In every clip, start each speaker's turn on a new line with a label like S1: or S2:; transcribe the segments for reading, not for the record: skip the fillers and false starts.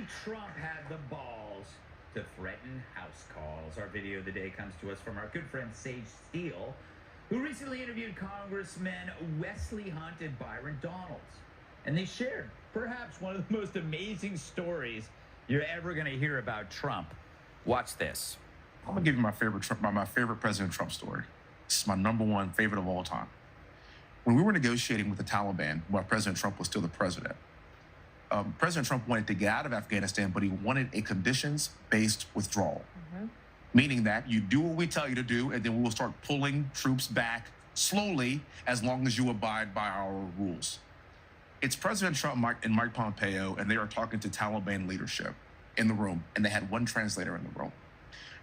S1: Apparently, Trump had the balls to threaten house calls. Our video of the day comes to us from our good friend Sage Steele, who recently interviewed Congressmen Wesley Hunt and Byron Donalds. And they shared perhaps one of the most amazing stories you're ever going to hear about Trump. Watch this.
S2: I'm gonna give you my favorite President Trump story. This is my #1 favorite of all time. When we were negotiating with the Taliban while President Trump was still the president, President Trump wanted to get out of Afghanistan, but he wanted a conditions-based withdrawal, meaning that you do what we tell you to do, and then we will start pulling troops back slowly as long as you abide by our rules. It's President Trump and Mike Pompeo, and they are talking to Taliban leadership in the room, and they had one translator in the room.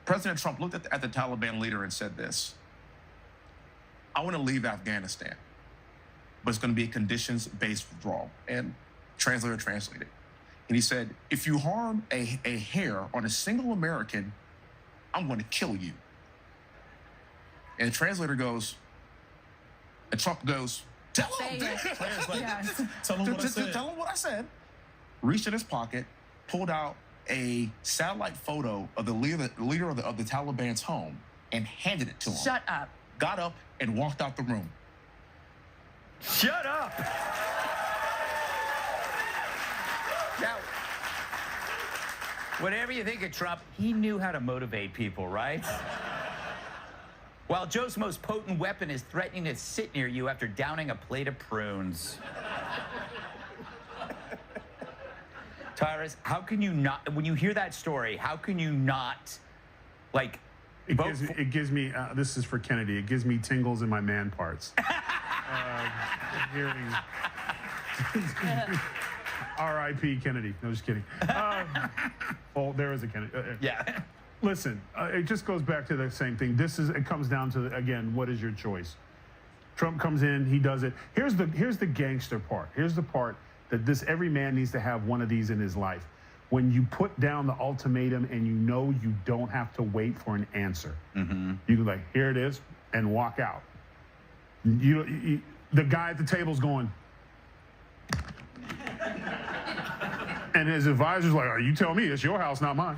S2: President Trump looked at the Taliban leader and said this: "I want to leave Afghanistan, but it's going to be a conditions-based withdrawal." And translator translated. And he said, "If you harm a hair on a single American, I'm going to kill you." And the translator goes, and Trump goes, "Tell him, tell him what I said." Reached in his pocket, pulled out a satellite photo of the leader of the Taliban's home and handed it to him.
S3: Shut up.
S2: Got up and walked out the room.
S1: Shut up! Now, whatever you think of Trump, he knew how to motivate people, right? While Joe's most potent weapon is threatening to sit near you after downing a plate of prunes. Tyrus, how can you not, when you hear that story, how can you not, like,
S4: it gives me this is for Kennedy, it gives me tingles in my man parts. Hearing R.I.P. Kennedy. No, just kidding. Oh, there is a Kennedy.
S1: Yeah.
S4: Listen, it just goes back to the same thing. It comes down to, again, what is your choice? Trump comes in, he does it. Here's the gangster part. Here's the part that every man needs to have one of these in his life. When you put down the ultimatum and you know you don't have to wait for an answer. You can like, here it is, and walk out. The guy at the table's going, and his advisor's like, "Oh, you tell me, it's your house, not mine."